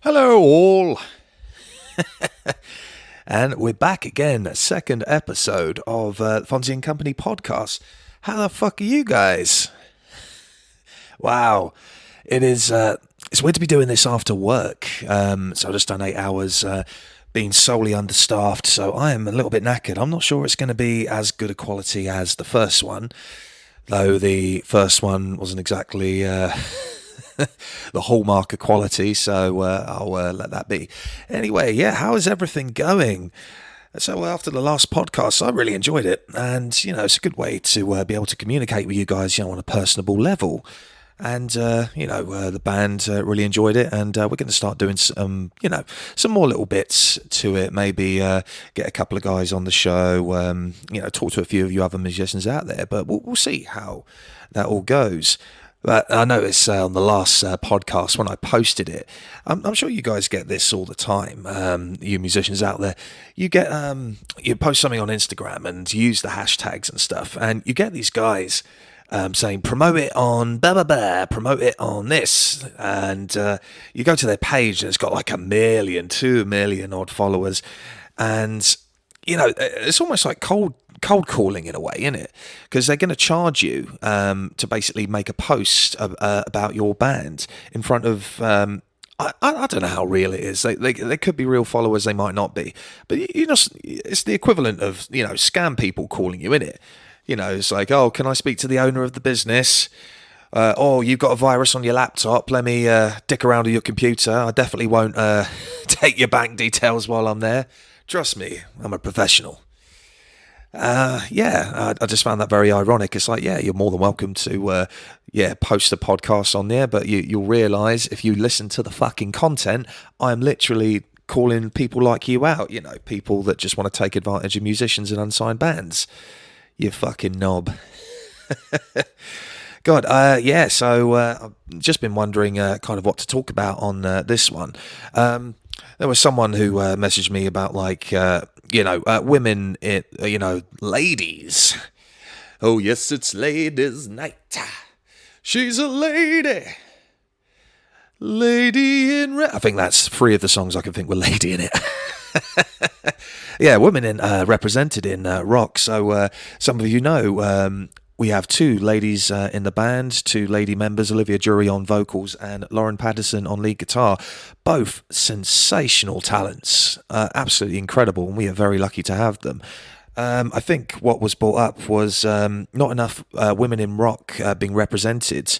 Hello, all. And we're back again, second episode of Fonzy and Company podcast. How the fuck are you guys? Wow, it is. It's weird to be doing this after work. So I've just done 8 hours, being solely understaffed. So I am a little bit knackered. I'm not sure it's going to be as good a quality as the first one, though the first one wasn't exactly. The hallmark of quality, so I'll let that be. Anyway, yeah, how is everything going? So after the last podcast, I really enjoyed it, and it's a good way to be able to communicate with you guys, on a personable level. And the band really enjoyed it, and we're going to start doing some more little bits to it. Maybe get a couple of guys on the show, talk to a few of you other musicians out there. But we'll see how that all goes. But I noticed on the last podcast when I posted it, I'm sure you guys get this all the time. You musicians out there, you get you post something on Instagram and use the hashtags and stuff, and you get these guys saying promote it on blah blah blah, promote it on this, and you go to their page and it's got like 1 million, 2 million odd followers, and it's almost like cold calling in a way, isn't it? Because they're going to charge you to basically make a post about your band in front of. I don't know how real it is. They could be real followers. They might not be. But it's the equivalent of scam people calling you, innit? It's like, oh, can I speak to the owner of the business? Oh, you've got a virus on your laptop. Let me dick around with your computer. I definitely won't take your bank details while I'm there. Trust me, I'm a professional. I just found that very ironic. It's like, yeah, you're more than welcome to, post a podcast on there, but you'll realise if you listen to the fucking content, I'm literally calling people like you out, people that just want to take advantage of musicians and unsigned bands. You fucking knob. God, so I've just been wondering kind of what to talk about on this one. There was someone who messaged me about women, ladies. Oh, yes, it's ladies' night. She's a lady. Lady in red. I think that's 3 of the songs I can think with lady in it. Yeah, women represented in rock. So some of you know we have 2 ladies in the band, 2 lady members, Olivia Jury on vocals and Lauren Patterson on lead guitar. Both sensational talents, absolutely incredible, and we are very lucky to have them. I think what was brought up was not enough women in rock being represented.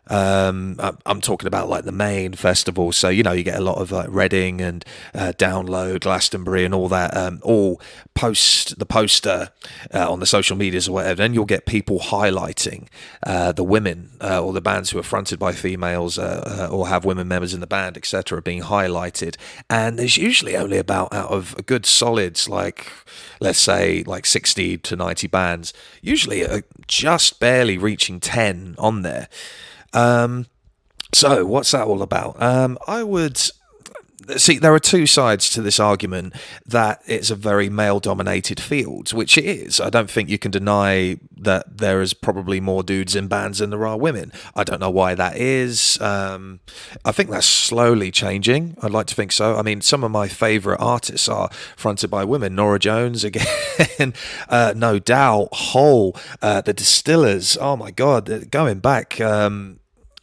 I'm talking about like the main festivals, so you get a lot of like Reading and Download, Glastonbury, and all that. All post the poster on the social medias or whatever. Then you'll get people highlighting the women or the bands who are fronted by females or have women members in the band, etc., being highlighted. And there's usually only about out of a good solids, like let's say like 60 to 90 bands, usually just barely reaching 10 on there. So what's that all about? I would see there are 2 sides to this argument that it's a very male-dominated field, which it is. I don't think you can deny that there is probably more dudes in bands than there are women. I don't know why that is. I think that's slowly changing. I'd like to think so. I mean, some of my favourite artists are fronted by women. Nora Jones, again, No Doubt, Hole, The Distillers. Oh my God, going back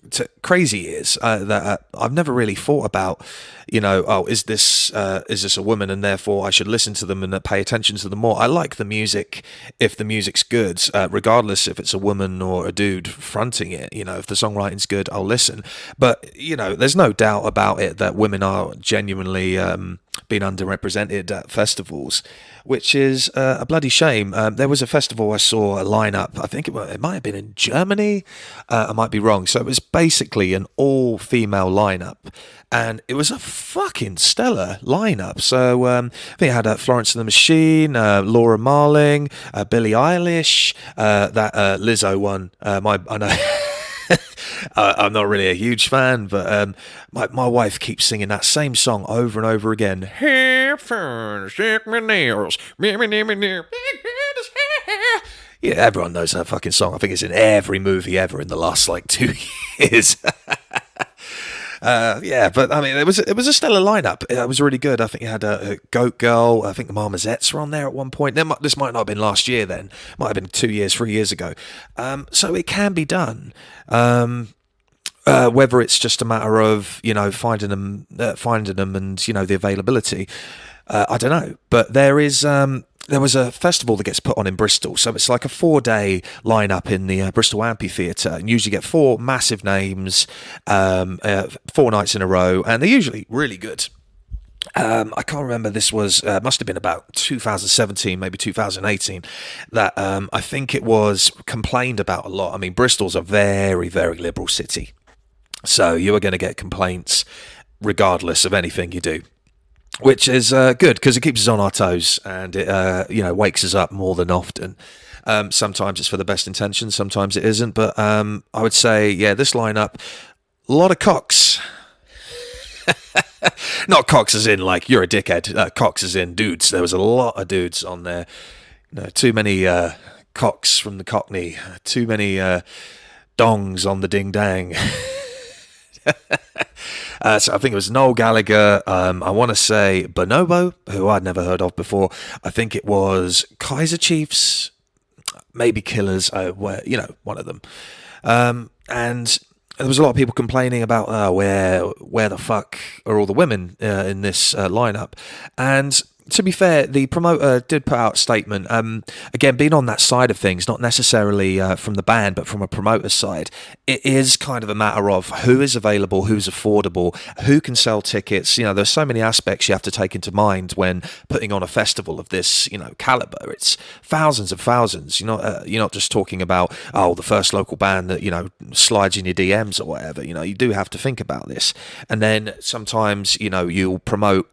to crazy years that I've never really thought about. Is this a woman and therefore I should listen to them and pay attention to them more? I like the music if the music's good, regardless if it's a woman or a dude fronting it. If the songwriting's good, I'll listen. But there's no doubt about it that women are genuinely being underrepresented at festivals, which is a bloody shame. There was a festival I saw a lineup. I think it might have been in Germany. I might be wrong. So it was basically an all-female lineup, and it was a fucking stellar lineup. So I think it had Florence and the Machine, Laura Marling, Billie Eilish, that Lizzo one. I know. I'm not really a huge fan, but my wife keeps singing that same song over and over again. Yeah, everyone knows that fucking song. I think it's in every movie ever in the last 2 years. Yeah, but I mean, it was a stellar lineup. It was really good. I think you had a Goat Girl. I think the Marmosettes were on there at one point. This might not have been last year. Then might have been 2 years, 3 years ago. So it can be done. Whether it's just a matter of finding them, and the availability, I don't know. But there was a festival that gets put on in Bristol, so it's like a 4-day lineup in the Bristol Amphitheatre, and usually get 4 massive names, 4 nights in a row, and they're usually really good. I can't remember. This was must have been about 2017, maybe 2018. That I think it was complained about a lot. I mean, Bristol's a very, very liberal city, so you are going to get complaints regardless of anything you do. Which is good because it keeps us on our toes and it wakes us up more than often. Sometimes it's for the best intentions, sometimes it isn't. But I would say, yeah, this lineup, a lot of cocks. Not cocks as in like you're a dickhead. Cocks as in dudes. There was a lot of dudes on there. Too many cocks from the Cockney. Too many dongs on the ding dang. So I think it was Noel Gallagher. I want to say Bonobo, who I'd never heard of before. I think it was Kaiser Chiefs, maybe Killers. One of them. And there was a lot of people complaining about where the fuck are all the women in this lineup. And to be fair, the promoter did put out a statement. Again, being on that side of things, not necessarily from the band, but from a promoter's side, it is kind of a matter of who is available, who's affordable, who can sell tickets. There's so many aspects you have to take into mind when putting on a festival of this, caliber. It's thousands of thousands. You're not just talking about the first local band that slides in your DMs or whatever. You do have to think about this. And then sometimes you'll go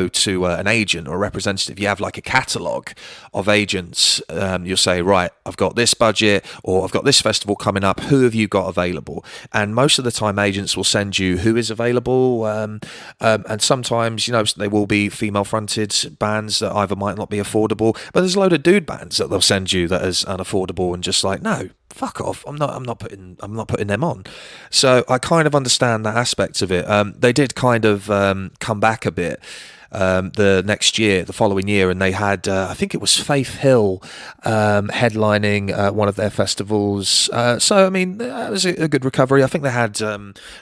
to an agent or a representative. You have like a catalogue of agents. You'll say, right, I've got this budget or I've got this festival coming up. Who have you got available? And most of the time agents will send you who is available. And sometimes, they will be female fronted bands that either might not be affordable, but there's a load of dude bands that they'll send you that is unaffordable and just like, no, fuck off. I'm not putting them on. So I kind of understand that aspect of it. They did kind of come back a bit the following year, and they had I think it was Faith Hill headlining one of their festivals. So I mean, that was a good recovery. I think they had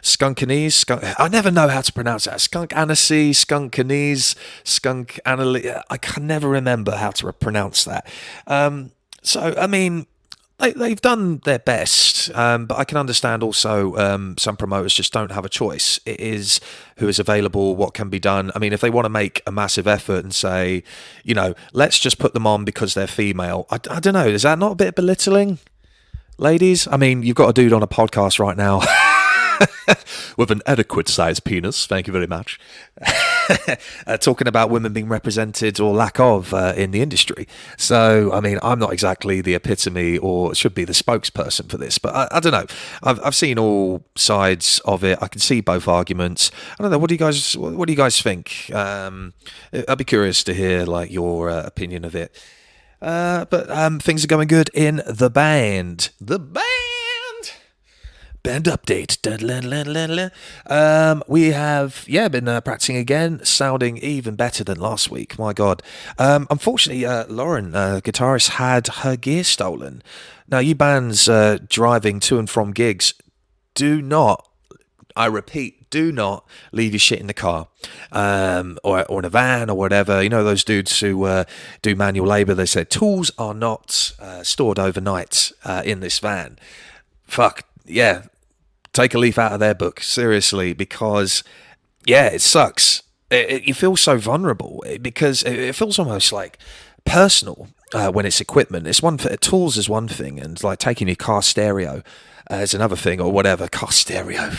Skunkanese. I never know how to pronounce that. Skunk Annecy, Skunkanese, Skunk Annecy. I can never remember how to pronounce that. So I mean, they've done their best, but I can understand also some promoters just don't have a choice. It is who is available, what can be done. I mean, if they want to make a massive effort and say, let's just put them on because they're female, I don't know, is that not a bit belittling, ladies? I mean, you've got a dude on a podcast right now with an adequate sized penis, thank you very much, talking about women being represented or lack of in the industry. So I mean, I'm not exactly the epitome or should be the spokesperson for this, but I don't know. I've seen all sides of it. I can see both arguments. I don't know, what do you guys think? I'd be curious to hear like your opinion of it. But things are going good in the band. Band update. We have been practicing again, sounding even better than last week. My God. Unfortunately, Lauren, guitarist, had her gear stolen. Now, you bands driving to and from gigs, do not, I repeat, do not leave your shit in the car or in a van or whatever. Those dudes who do manual labour, they said tools are not stored overnight in this van. Fuck. Yeah, take a leaf out of their book, seriously, because, it sucks. You feel so vulnerable because it feels almost like personal when it's equipment. It's one thing, tools is one thing, and like taking your car stereo is another thing, or whatever. Car stereo.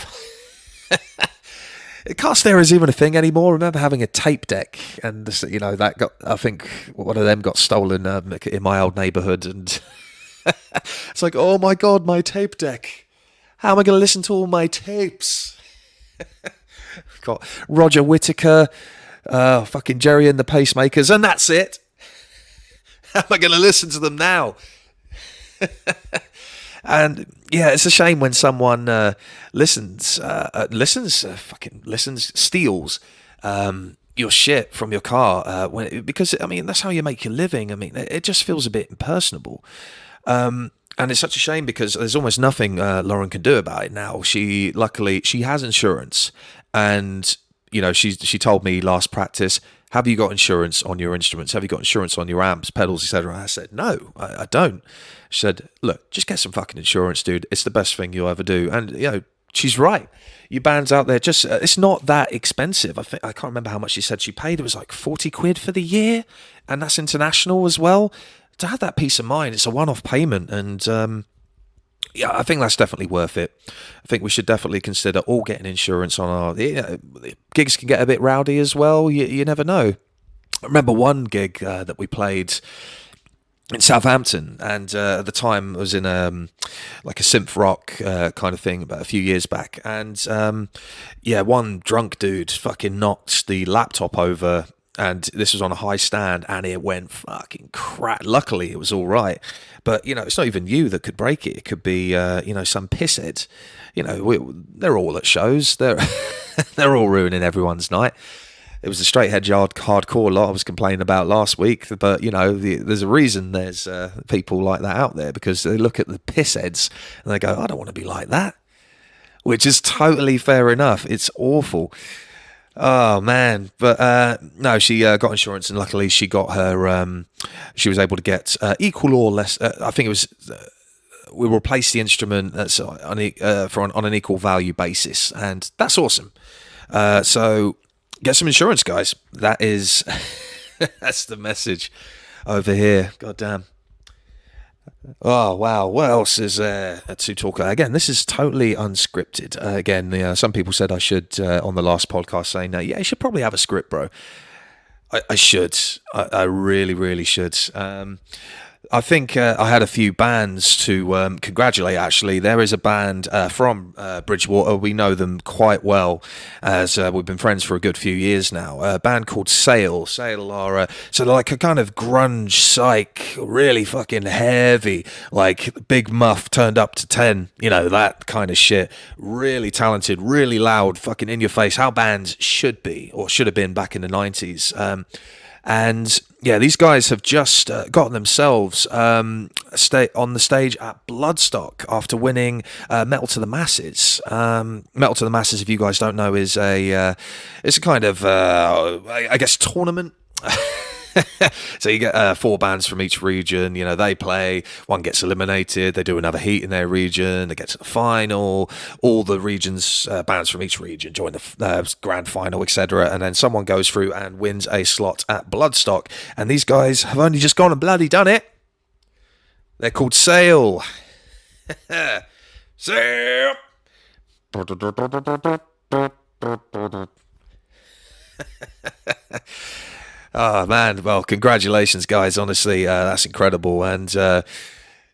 Car stereo is even a thing anymore. I remember having a tape deck, and that got, I think one of them got stolen in my old neighbourhood, and it's like, oh my God, my tape deck. How am I going to listen to all my tapes? Got Roger Whittaker, fucking Jerry and the Pacemakers, and that's it. How am I going to listen to them now? And yeah, it's a shame when someone steals your shit from your car, because I mean that's how you make your living. I mean, it just feels a bit impersonable. And it's such a shame because there's almost nothing Lauren can do about it now. Luckily she has insurance, and she told me last practice, have you got insurance on your instruments? Have you got insurance on your amps, pedals, etc.? I said, no, I don't. She said, look, just get some fucking insurance, dude. It's the best thing you'll ever do. And she's right. You bands out there, just it's not that expensive. I can't remember how much she said she paid. It was like 40 quid for the year, and that's international as well. To have that peace of mind, it's a one-off payment, and yeah, I think that's definitely worth it. I think we should definitely consider all getting insurance on our gigs. Can get a bit rowdy as well. You never know. I remember one gig that we played in Southampton, and at the time I was in like a synth rock kind of thing about a few years back, and yeah, one drunk dude fucking knocked the laptop over, and this was on a high stand, and it went fucking crap. Luckily, it was all right, but it's not even you that could break it. It could be some pisshead. They're all at shows. They're they're all ruining everyone's night. It was the straight edge hardcore lot I was complaining about last week, but there's a reason there's people like that out there, because they look at the pissheads and they go, I don't want to be like that, which is totally fair enough. It's awful. Oh man, but no, she got insurance, and luckily she got her. She was able to get equal or less. I think it was. We replaced the instrument that's on an equal value basis, and that's awesome. So get some insurance, guys. That is that's the message over here. God damn. Oh wow! What else is there to talk about? Again, this is totally unscripted. Again, some people said I should on the last podcast saying, yeah, you should probably have a script, bro. I should. I really, really should. I think I had a few bands to congratulate, actually. There is a band from Bridgewater. We know them quite well, as we've been friends for a good few years now. A band called Sail. Sail are so they're like a kind of grunge psych, really fucking heavy, like Big Muff turned up to 10, that kind of shit. Really talented, really loud, fucking in your face, how bands should be, or should have been back in the 90s. And yeah, these guys have just gotten themselves on the stage at Bloodstock after winning Metal to the Masses. Metal to the Masses, if you guys don't know, is it's a kind of I guess tournament. So you get 4 bands from each region. They play. One gets eliminated. They do another heat in their region. They get to the final. All the regions, bands from each region join the grand final, etc. And then someone goes through and wins a slot at Bloodstock. And these guys have only just gone and bloody done it. They're called Sail. Sail. Oh man, well, congratulations, guys. Honestly, that's incredible, and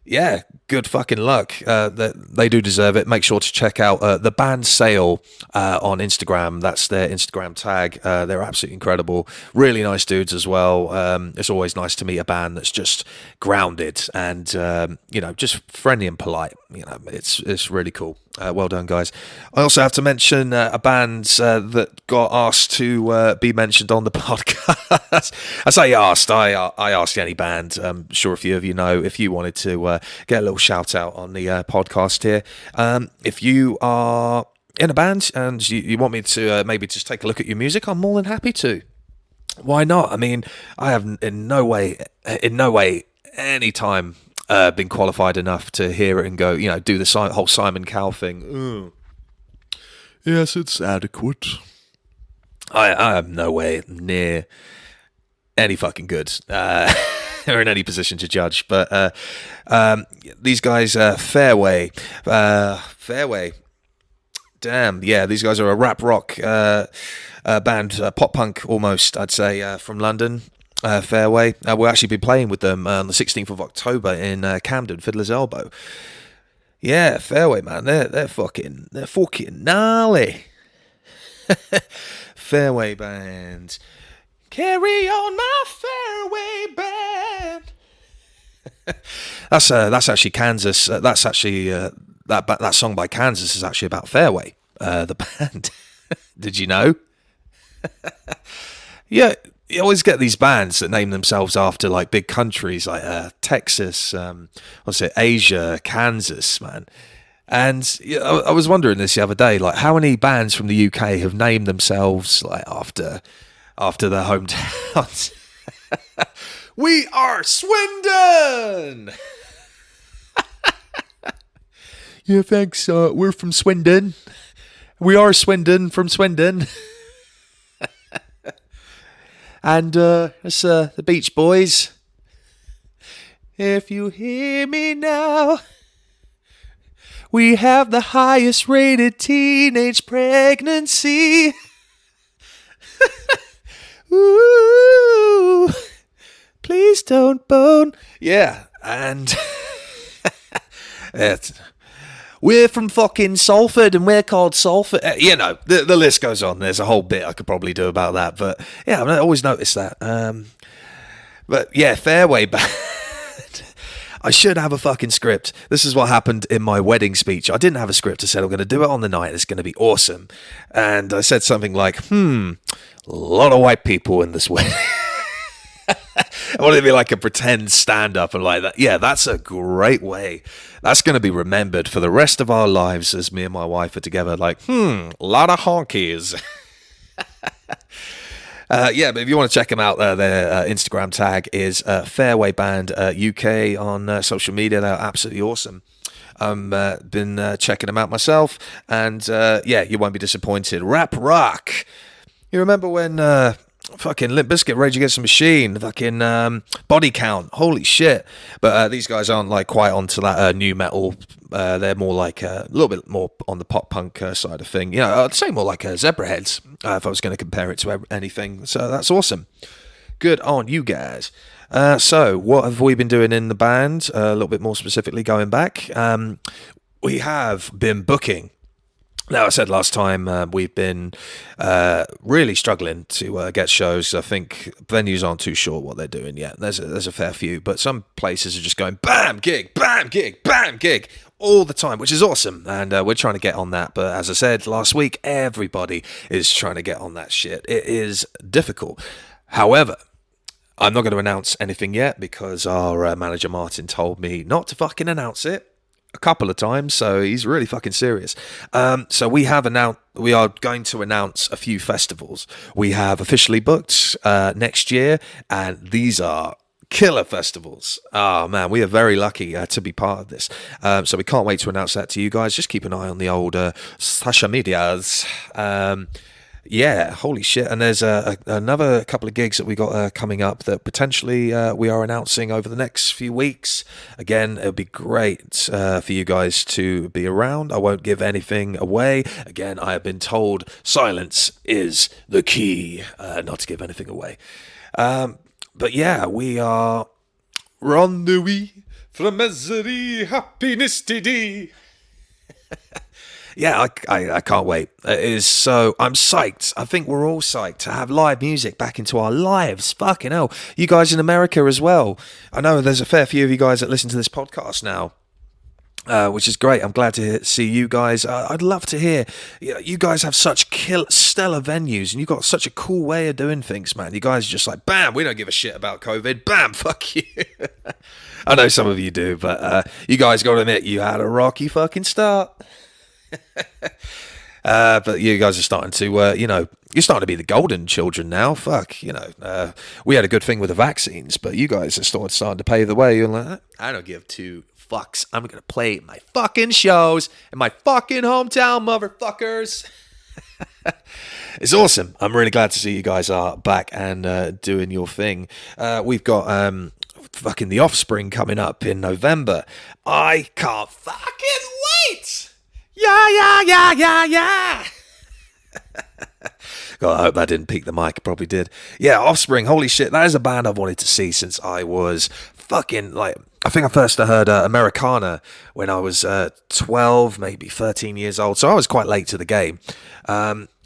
yeah, good fucking luck. They do deserve it. Make sure to check out the band Sail on Instagram. That's their Instagram tag. They're absolutely incredible. Really nice dudes as well. It's always nice to meet a band that's just grounded and just friendly and polite. It's really cool. Well done, guys. I also have to mention a band that got asked to be mentioned on the podcast. I say asked. I asked any band. I'm sure a few of you know. If you wanted to get a little shout out on the podcast here, if you are in a band and you want me to maybe just take a look at your music, I'm more than happy to. Why not? I mean, I have in no way, any time been qualified enough to hear it and go, do the whole Simon Cowell thing. Ooh. Yes, it's adequate. I am no way near any fucking good or in any position to judge. But these guys, Fairway. Damn, yeah, these guys are a rap rock band, pop punk almost, I'd say, from London. Fairway. We'll actually be playing with them on the 16th of October in Camden, Fiddler's Elbow. Yeah, Fairway, man, they're fucking gnarly. Fairway band. Carry on my Fairway band. That's actually Kansas. That's actually that song by Kansas is actually about Fairway, the band. Did you know? Yeah, you always get these bands that name themselves after like big countries like Texas, what's it, Asia, Kansas, man. And yeah, I was wondering this the other day, like how many bands from the UK have named themselves like after their hometowns. We are Swindon. Yeah, thanks. We're from Swindon. We are Swindon from Swindon. And it's the Beach Boys. If you hear me now, we have the highest rated teenage pregnancy. Ooh, please don't bone. Yeah, and we're from fucking Salford and we're called Salford. You know, the list goes on. There's a whole bit I could probably do about that. But yeah, I always noticed that. But yeah, Fairway Band. I should have a fucking script. This is what happened in my wedding speech. I didn't have a script. I said, I'm going to do it on the night. It's going to be awesome. And I said something like, a lot of white people in this wedding. I wanted to be like a pretend stand-up and like that. Yeah, that's a great way. That's going to be remembered for the rest of our lives as me and my wife are together. Like, a lot of honkies. Yeah, but if you want to check them out, their Instagram tag is Fairway Band UK on social media. They're absolutely awesome. I've been checking them out myself, and yeah, you won't be disappointed. Rap rock. You remember when fucking Limp Bizkit, Rage Against the Machine, fucking Body Count, holy shit. But these guys aren't like quite onto that new metal. They're more like a little bit more on the pop punk side of thing. You know, I'd say more like Zebraheads if I was going to compare it to anything. So that's awesome. Good on you guys. So what have we been doing in the band? A little bit more specifically going back. We have been booking. Now, I said last time we've been really struggling to get shows. I think venues aren't too sure what they're doing yet. There's a fair few, but some places are just going bam, gig, all the time, which is awesome. And we're trying to get on that. But as I said last week, everybody is trying to get on that shit. It is difficult. However, I'm not going to announce anything yet because our manager Martin told me not to fucking announce it a couple of times, so he's really fucking serious. So we are going to announce a few festivals. We have officially booked next year, and these are killer festivals. Oh man, we are very lucky to be part of this. So we can't wait to announce that to you guys. Just keep an eye on the old social medias. Yeah, holy shit. And there's another couple of gigs that we got coming up that potentially we are announcing over the next few weeks. Again, it would be great for you guys to be around. I won't give anything away. Again, I have been told silence is the key, not to give anything away. But yeah, we're on the way from misery, happiness today. Yeah, I can't wait. It is so... I'm psyched. I think we're all psyched to have live music back into our lives. Fucking hell. You guys in America as well. I know there's a fair few of you guys that listen to this podcast now, which is great. I'm glad to see you guys. I'd love to hear. You guys have such stellar venues, and you've got such a cool way of doing things, man. You guys are just like, bam, we don't give a shit about COVID. Bam, fuck you. I know some of you do, but you guys got to admit, you had a rocky fucking start. But you guys are starting to, you're starting to be the golden children now. Fuck, we had a good thing with the vaccines, but you guys are starting to pave the way. You're like, I don't give two fucks. I'm going to play my fucking shows in my fucking hometown, motherfuckers. It's awesome. I'm really glad to see you guys are back and doing your thing. We've got fucking The Offspring coming up in November. I can't fucking wait. Yeah. God, I hope that didn't peak the mic. It probably did. Yeah, Offspring, holy shit. That is a band I've wanted to see since I was fucking, I think I first heard Americana when I was 12, maybe 13 years old. So I was quite late to the game.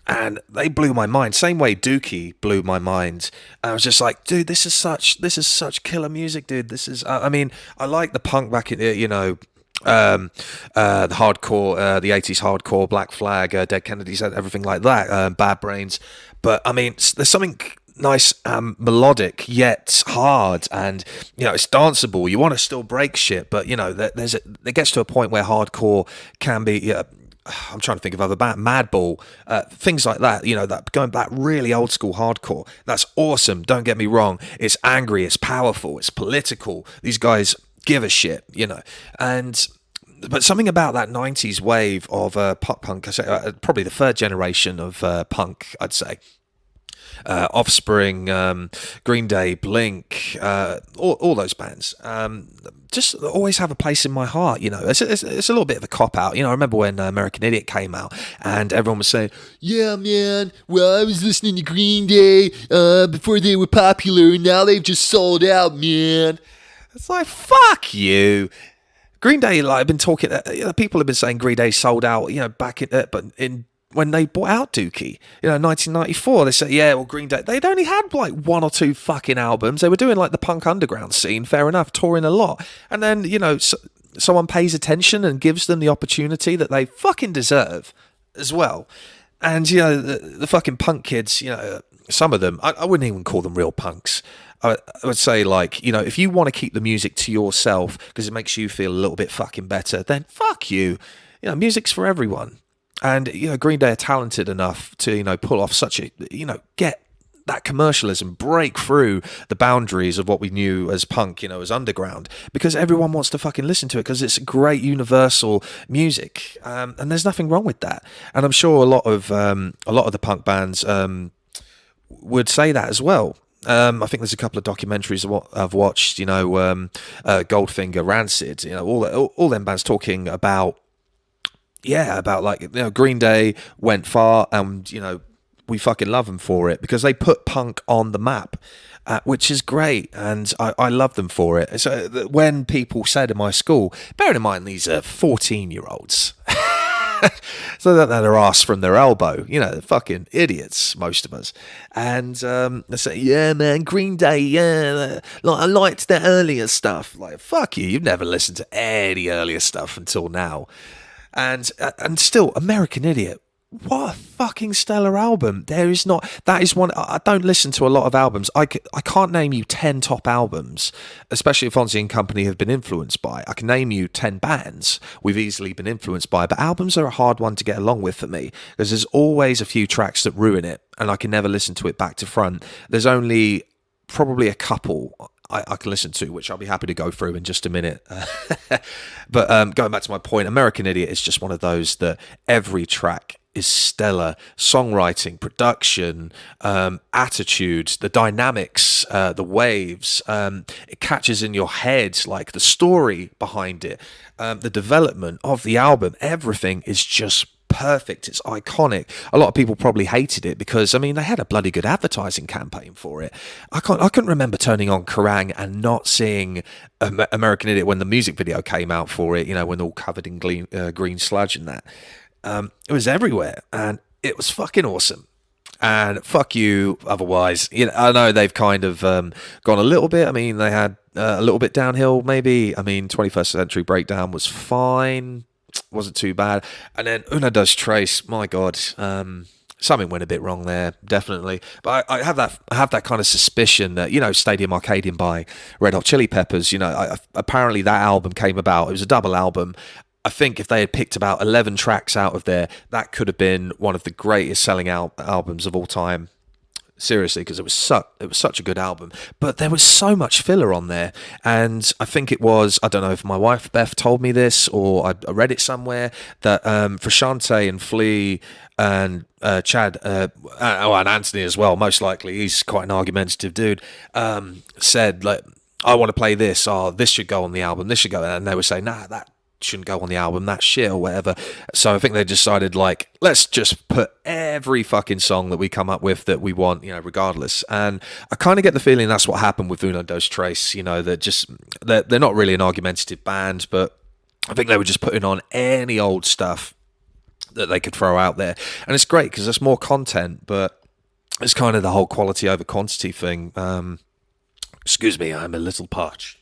and they blew my mind. Same way Dookie blew my mind. I was just like, dude, this is such killer music, dude. This is, I mean, I like the punk back in, the hardcore, the 80s hardcore, Black Flag, Dead Kennedys, everything like that, Bad Brains. But I mean, there's something nice, melodic yet hard, and it's danceable. You want to still break shit, but it gets to a point where hardcore can be. I'm trying to think of other band, Madball, things like that. That going back really old school hardcore. That's awesome. Don't get me wrong. It's angry. It's powerful. It's political. These guys give a shit. But something about that 90s wave of pop punk, probably the third generation of punk, I'd say. Offspring, Green Day, Blink, all those bands, just always have a place in my heart. It's a little bit of a cop out. I remember when American Idiot came out, and everyone was saying, "Yeah, man. Well, I was listening to Green Day before they were popular, and now they've just sold out, man." It's like, fuck you. Green Day, like I've been talking, people have been saying Green Day sold out, back in when they bought out Dookie, 1994, they said, yeah, well, Green Day, they'd only had like one or two fucking albums. They were doing like the punk underground scene, fair enough, touring a lot. And then, someone pays attention and gives them the opportunity that they fucking deserve as well. And, the fucking punk kids, some of them, I wouldn't even call them real punks. I would say, like, if you want to keep the music to yourself because it makes you feel a little bit fucking better, then fuck you. Music's for everyone. And, Green Day are talented enough to, pull off such a, get that commercialism, break through the boundaries of what we knew as punk, as underground, because everyone wants to fucking listen to it because it's great universal music. And there's nothing wrong with that. And I'm sure a lot of the punk bands would say that as well. I think there's a couple of documentaries I've watched, Goldfinger, Rancid, all them bands talking about, Green Day went far, and we fucking love them for it because they put punk on the map, which is great, and I love them for it. So when people said in my school, bearing in mind these are 14-year-olds, so that they're ass from their elbow, fucking idiots, most of us, and they say, yeah, man, Green Day, yeah, like I liked their earlier stuff. Like, fuck you, you've never listened to any earlier stuff until now. And still, American Idiot, what a fucking stellar album. That is one, I don't listen to a lot of albums. I can't name you 10 top albums, especially if Fonzy and Company have been influenced by. I can name you 10 bands we've easily been influenced by, but albums are a hard one to get along with for me, because there's always a few tracks that ruin it, and I can never listen to it back to front. There's only probably a couple I can listen to, which I'll be happy to go through in just a minute. But going back to my point, American Idiot is just one of those that every track is stellar. Songwriting, production, attitude, the dynamics, the waves, it catches in your head, like the story behind it, the development of the album, everything is just perfect. It's iconic. A lot of people probably hated it because, they had a bloody good advertising campaign for it. I couldn't remember turning on Kerrang and not seeing American Idiot when the music video came out for it, when all covered in green sludge and that. It was everywhere, and it was fucking awesome. And fuck you otherwise. I know they've kind of gone a little bit. They had a little bit downhill maybe. 21st Century Breakdown was fine, wasn't too bad. And then Una Dos Tres, my God, something went a bit wrong there, definitely. But I have that kind of suspicion that, Stadium Arcadium by Red Hot Chili Peppers, apparently that album came about, it was a double album. I think if they had picked about 11 tracks out of there, that could have been one of the greatest selling albums of all time. Seriously, because it was such a good album. But there was so much filler on there. And I think it was, I don't know if my wife Beth told me this or I read it somewhere, that Frusciante and Flea and Chad, and Anthony as well, most likely, he's quite an argumentative dude, said, like, I want to play this, this should go on the album, this should go, and they were saying, nah, that shouldn't go on the album, that's shit or whatever. So I think they decided, like, let's just put every fucking song that we come up with that we want, regardless. And I kind of get the feeling that's what happened with Uno Dos Tres. They're not really an argumentative band, but I think they were just putting on any old stuff that they could throw out there. And it's great because there's more content, but it's kind of the whole quality over quantity thing. Excuse me, I'm a little parched.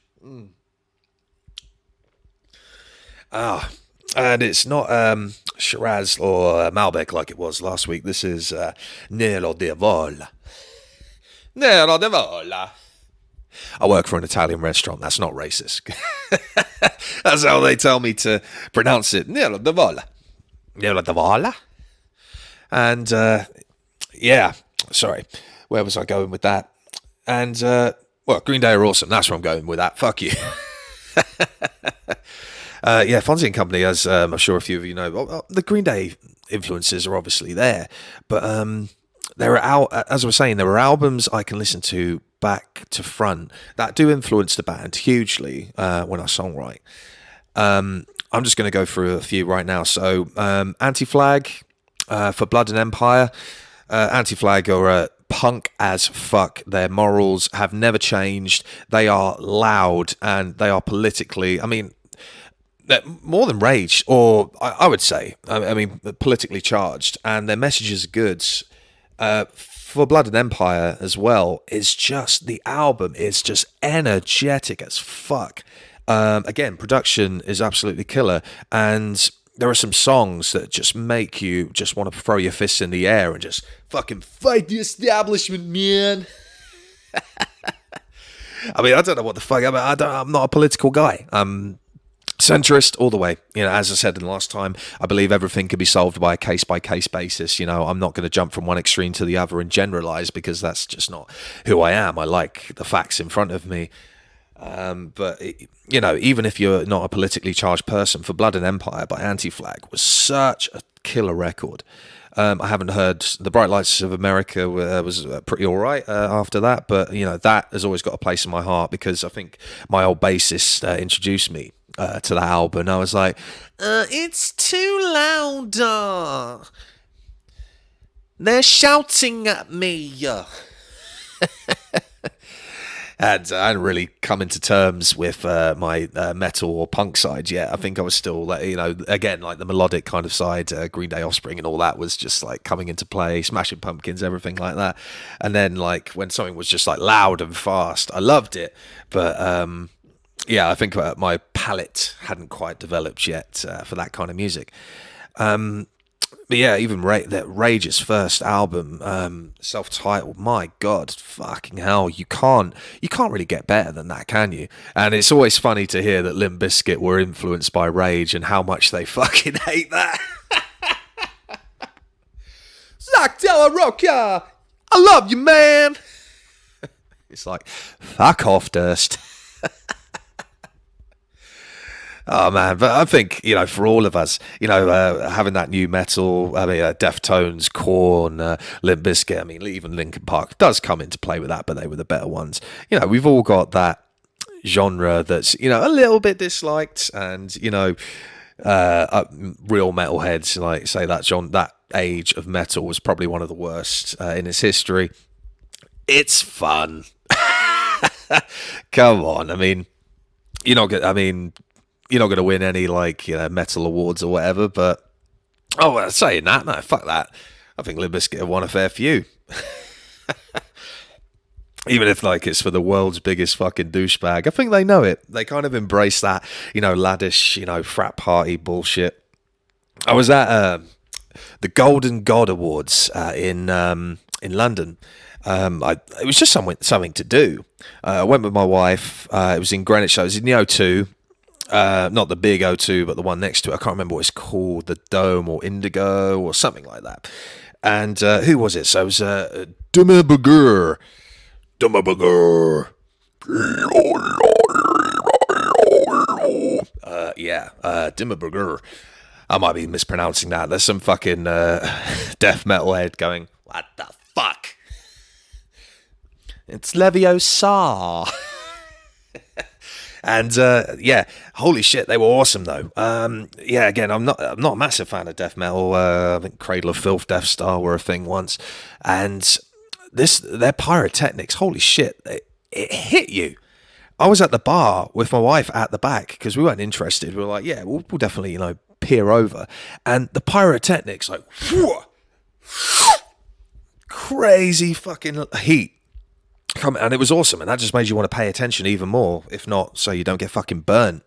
And it's not Shiraz or Malbec like it was last week. This is Nero de Vola. Nero de Vola. I work for an Italian restaurant. That's not racist. That's how they tell me to pronounce it. Nero de Vola. Nero de Vola. And, yeah, sorry. Where was I going with that? And, well, Green Day are awesome. That's where I'm going with that. Fuck you. Yeah, Fonzy and Company, as I'm sure a few of you know, the Green Day influences are obviously there. But there are, as I was saying, there are albums I can listen to back to front that do influence the band hugely when I songwrite. I'm just going to go through a few right now. So Anti-Flag for Blood and Empire. Anti-Flag are punk as fuck. Their morals have never changed. They are loud and they are politically, I mean, more than Rage, or I would say, I mean, politically charged, and their messages are good. For Blood and Empire as well, it's just, the album is just energetic as fuck. Again, production is absolutely killer, and there are some songs that just make you just want to throw your fists in the air and just fucking fight the establishment, man. I mean, I don't know what the fuck, I'm not a political guy. Centrist all the way. You know, as I said in the last time, I believe everything can be solved by a case-by-case basis. You know, I'm not going to jump from one extreme to the other and generalize, because that's just not who I am. I like the facts in front of me. But, you know, even if you're not a politically charged person, For Blood and Empire by Anti-Flag was such a killer record. I haven't heard The Bright Lights of America was pretty all right after that, but, you know, that has always got a place in my heart, because I think my old bassist introduced me to that album. I was like, it's too loud. They're shouting at me. And I hadn't really come into terms with my metal or punk side yet. I think I was still, you know, again, like the melodic kind of side, Green Day, Offspring and all that was just like coming into play, Smashing Pumpkins, everything like that. And then like when something was just like loud and fast, I loved it. But yeah, I think my palette hadn't quite developed yet for that kind of music. But yeah, even Rage's first album, self-titled, my God, fucking hell, you can't really get better than that, can you? And it's always funny to hear that Limp Bizkit were influenced by Rage and how much they fucking hate that. Zach Della Rocca, I love you, man. It's like, fuck off, Durst. Oh man, but I think, you know, for all of us, you know, having that new metal, I mean, Deftones, Korn, Limp Bizkit, I mean, even Linkin Park does come into play with that, but they were the better ones. You know, we've all got that genre that's, you know, a little bit disliked, and, you know, real metalheads, like, say that age of metal was probably one of the worst in its history. It's fun. Come on, I mean, you're not going to win any, like, you know, metal awards or whatever, but, saying that, no, fuck that. I think Limp Bizkit have won a fair few. Even if, like, it's for the world's biggest fucking douchebag. I think they know it. They kind of embrace that, you know, laddish, you know, frat party bullshit. I was at the Golden God Awards in London. It was just something to do. I went with my wife. It was in Greenwich. So it was in the O2. Not the big O2, but the one next to it. I can't remember what it's called, the Dome or Indigo or something like that. And who was it? So it was Dimmu Borgir. Yeah, Dimmu Borgir. I might be mispronouncing that. There's some fucking death metal head going, what the fuck? It's Leviosa. And yeah, holy shit, they were awesome though. Yeah, again, I'm not a massive fan of death metal. I think Cradle of Filth, Death Star were a thing once, and their pyrotechnics, holy shit, it hit you. I was at the bar with my wife at the back because we weren't interested. We were like, yeah, we'll definitely, you know, peer over, and the pyrotechnics, like, whew, crazy fucking heat. And it was awesome, and that just made you want to pay attention even more, if not so you don't get fucking burnt.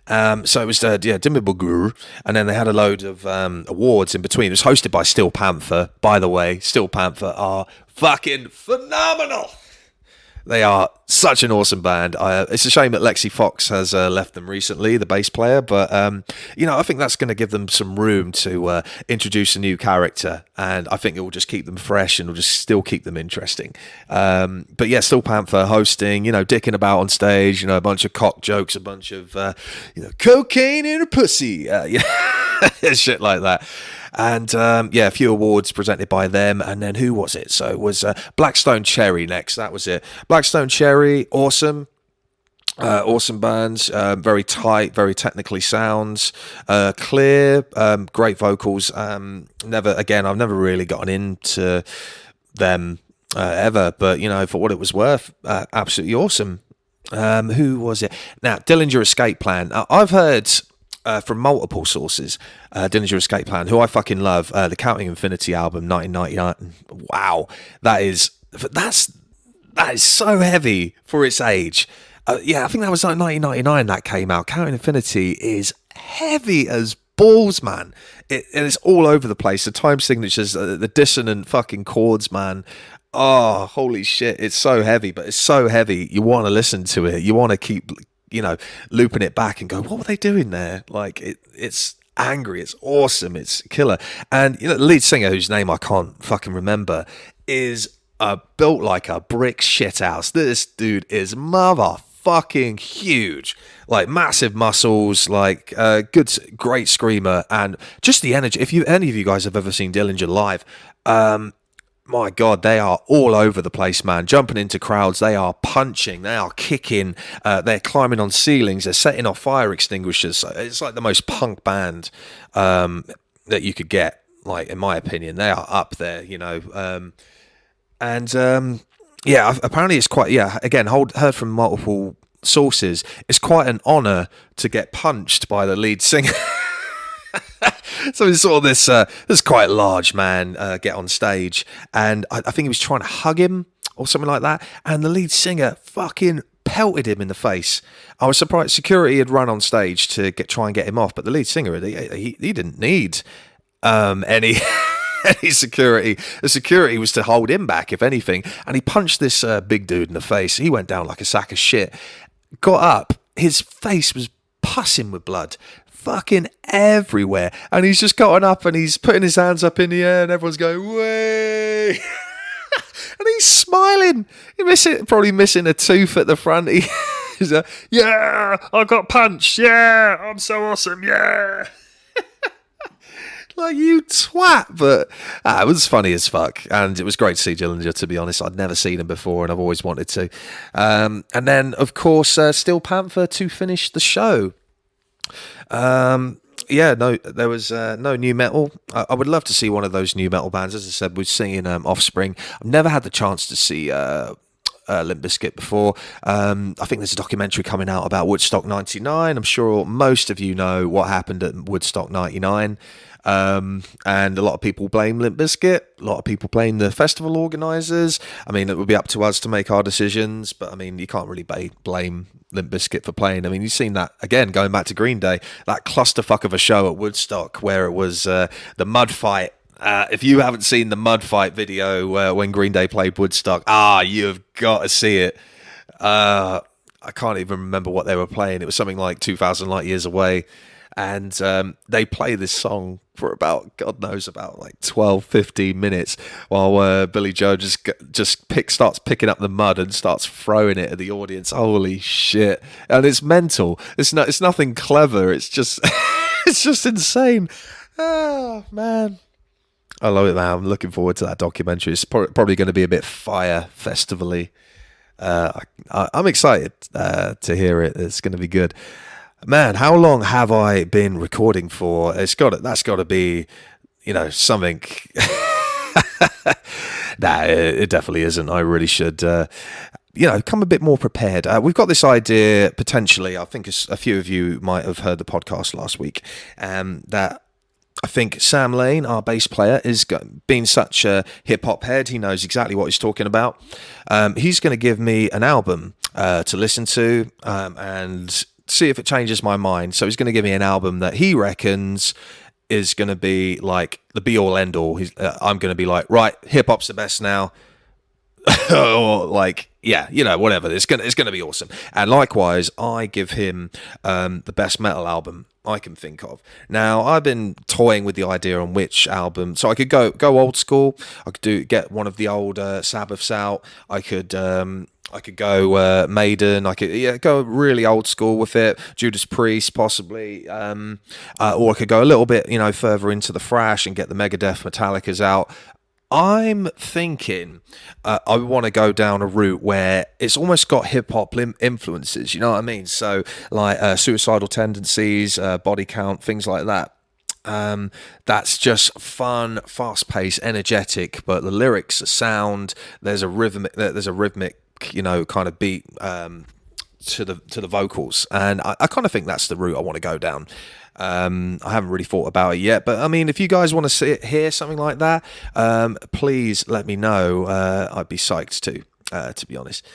So it was Dimmibugur, and then they had a load of awards in between. It was hosted by Steel Panther. By the way, Steel Panther are fucking phenomenal. They are such an awesome band. It's a shame that Lexi Fox has left them recently, the bass player, but I think that's going to give them some room to introduce a new character, and I think it will just keep them fresh and will just still keep them interesting. But yeah, Steel Panther hosting, dicking about on stage, a bunch of cock jokes, a bunch of cocaine in a pussy, shit like that. And a few awards presented by them. And then who was it? So it was Blackstone Cherry next. That was it. Blackstone Cherry, awesome. Awesome bands, very tight, very technically sound, clear, great vocals. I've never really gotten into them ever, but for what it was worth, absolutely awesome. Who was it? Now, Dillinger Escape Plan. I've heard from multiple sources, Dillinger Escape Plan, who I fucking love, the Counting Infinity album, 1999. Wow, that is so heavy for its age. I think that was like 1999 that came out. Counting Infinity is heavy as balls, man. It's all over the place. The time signatures, the dissonant fucking chords, man. Oh, holy shit. It's so heavy, but it's so heavy. You want to listen to it. You want to keep, looping it back and go, what were they doing there? Like, it's angry. It's awesome. It's killer. And, the lead singer, whose name I can't fucking remember, is built like a brick shithouse. This dude is motherfucking huge, like massive muscles, like great screamer, and just the energy. If any of you guys have ever seen Dillinger live, my God, they are all over the place, man. Jumping into crowds, they are punching, they are kicking, they're climbing on ceilings, they're setting off fire extinguishers. It's like the most punk band that you could get, like, in my opinion. They are up there, apparently it's quite, again, heard from multiple sources, it's quite an honour to get punched by the lead singer. So we saw this quite large man get on stage, and I think he was trying to hug him or something like that, and the lead singer fucking pelted him in the face. I was surprised security had run on stage to try and get him off, but the lead singer, he didn't need any security. The security was to hold him back, if anything, and he punched this big dude in the face. He went down like a sack of shit. Got up, his face was pussing with blood, fucking everywhere, and he's just gotten up and he's putting his hands up in the air, and everyone's going, way. And he's smiling. Probably missing a tooth at the front. He's like, yeah, I got punched. Yeah, I'm so awesome. Yeah. Like, you twat. But it was funny as fuck, and it was great to see Dillinger, to be honest. I'd never seen him before, and I've always wanted to. And then, of course, Steel Panther to finish the show. There was no new metal. I would love to see one of those new metal bands. As I said, we're seeing Offspring. I've never had the chance to see Limp Bizkit before. I think there's a documentary coming out about Woodstock 99. I'm sure most of you know what happened at Woodstock 99. And a lot of people blame Limp Bizkit. A lot of people blame the festival organisers. I mean, it would be up to us to make our decisions, but I mean, you can't really blame Limp Bizkit for playing. I mean, you've seen that, again, going back to Green Day, that clusterfuck of a show at Woodstock where it was the mud fight. If you haven't seen the mud fight video when Green Day played Woodstock, you've got to see it. I can't even remember what they were playing. It was something like 2,000 Light Years Away. And they play this song for about, God knows, about like 12, 15 minutes while Billy Joe starts picking up the mud and starts throwing it at the audience. Holy shit. And it's mental. It's nothing clever. It's just it's just insane. Oh, man. I love it, man. I'm looking forward to that documentary. It's probably going to be a bit Fire Festival-y. I'm excited to hear it. It's going to be good. Man, how long have I been recording for? That's got to be, something. Nah, it definitely isn't. I really should. come a bit more prepared. We've got this idea potentially. I think a few of you might have heard the podcast last week. That I think Sam Lane, our bass player, is being such a hip hop head. He knows exactly what he's talking about. He's going to give me an album to listen to and see if it changes my mind. So he's going to give me an album that he reckons is going to be like the be all end all. I'm going to be like, right, hip hop's the best now. Or like, yeah, whatever. It's gonna be awesome. And likewise, I give him the best metal album I can think of. Now, I've been toying with the idea on which album. So I could go old school. I could get one of the old Sabbaths out. I could go Maiden. I could go really old school with it. Judas Priest, possibly. Or I could go a little bit, further into the thrash and get the Megadeth, Metallica's out. I'm thinking I want to go down a route where it's almost got hip-hop influences, you know what I mean? So, like Suicidal Tendencies, Body Count, things like that. That's just fun, fast-paced, energetic, but the lyrics are sound. There's a rhythmic, kind of beat to the vocals, and I kind of think that's the route I want to go down. I haven't really thought about it yet, but I mean, if you guys want to hear something like that, please let me know. I'd be psyched to be honest.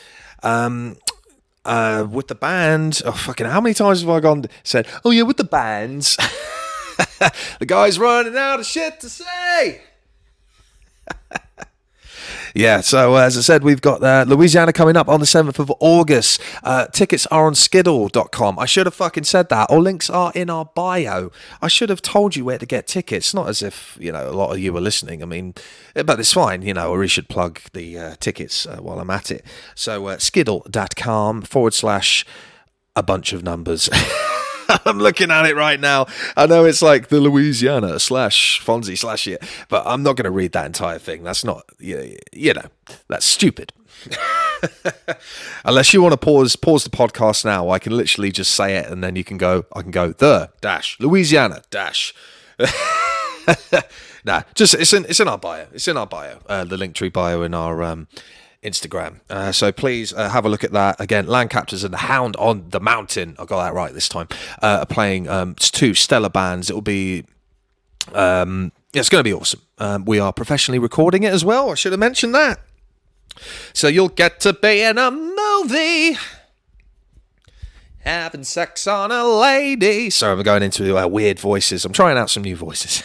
With the band, how many times have I said, oh yeah, with the bands, the guy's running out of shit to say. Yeah, so as I said, we've got Louisiana coming up on the 7th of August. Tickets are on skiddle.com. I should have fucking said that. All links are in our bio. I should have told you where to get tickets. Not as if, a lot of you were listening. I mean, but it's fine, or we should plug the tickets while I'm at it. So skiddle.com / a bunch of numbers. I'm looking at it right now. I know it's like the Louisiana / Fonzy / it, but I'm not going to read that entire thing. That's not, that's stupid. Unless you want to pause the podcast now, I can literally just say it and then I can go the - Louisiana - nah, just it's in our bio. It's in our bio. The Linktree bio in our Instagram. So please have a look at that. Again, Landcaptors and the Hound on the Mountain. I got that right this time. Playing 2 stellar bands. It will be it's going to be awesome. We are professionally recording it as well. I should have mentioned that. So you'll get to be in a movie having sex on a lady. Sorry, I'm going into weird voices. I'm trying out some new voices.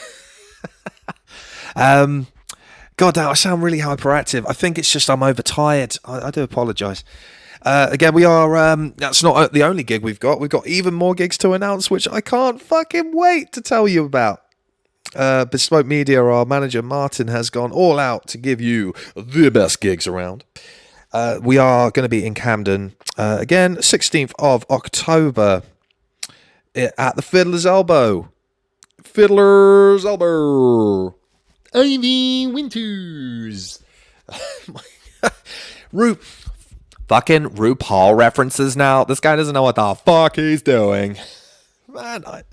God damn, I sound really hyperactive. I think it's just I'm overtired. I do apologise. Again, we are, that's not the only gig we've got. We've got even more gigs to announce, which I can't fucking wait to tell you about. Bespoke Media, our manager Martin, has gone all out to give you the best gigs around. We are going to be in Camden, again, 16th of October at the Fiddler's Elbow. Fiddler's Elbow. Ivy Winters. Fucking RuPaul references now. This guy doesn't know what the fuck he's doing. Man, I'm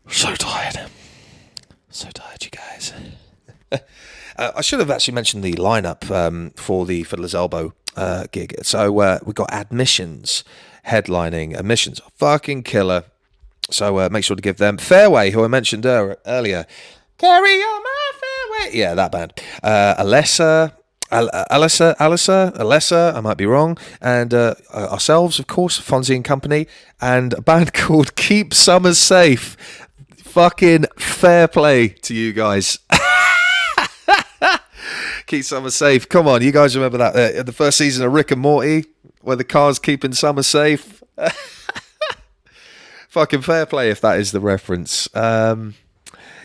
so tired. So tired, you guys. I should have actually mentioned the lineup for the Fiddler's Elbow gig. So we've got Admissions headlining. Admissions are fucking killer. So make sure to give them. Fairway, who I mentioned earlier. Carry on my fairway. Yeah, that band. Alessa, I might be wrong. And ourselves, of course, Fonzy and Company. And a band called Keep Summers Safe. Fucking fair play to you guys. Keep Summer Safe. Come on, you guys remember that? The first season of Rick and Morty, where the car's keeping summer safe. Fucking fair play if that is the reference.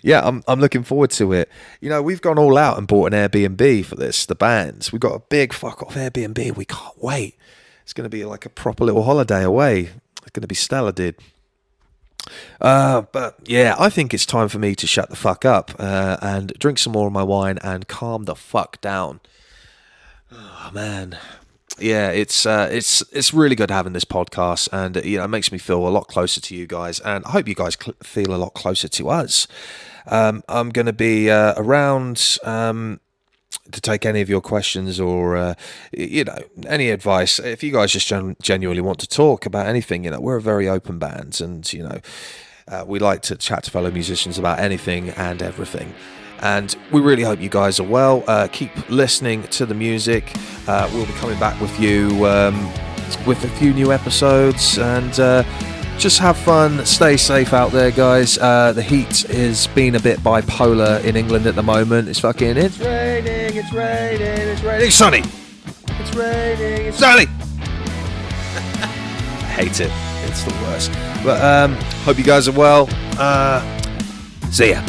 Yeah, I'm looking forward to it. We've gone all out and bought an Airbnb for this, the bands. We've got a big fuck off Airbnb. We can't wait. It's going to be like a proper little holiday away. It's going to be stellar, dude. But yeah, I think it's time for me to shut the fuck up and drink some more of my wine and calm the fuck down. Oh man, yeah, it's really good having this podcast, and it makes me feel a lot closer to you guys, and I hope you guys feel a lot closer to us. I'm going to be around to take any of your questions or any advice. If you guys just genuinely want to talk about anything, we're a very open band, and we like to chat to fellow musicians about anything and everything. And we really hope you guys are well. Keep listening to the music. We'll be coming back with you with a few new episodes, and just have fun. Stay safe out there, guys. The heat is being a bit bipolar in England at the moment. It's raining, it's raining, it's sunny. It's raining, it's sunny. I hate it. It's the worst. But hope you guys are well. See ya.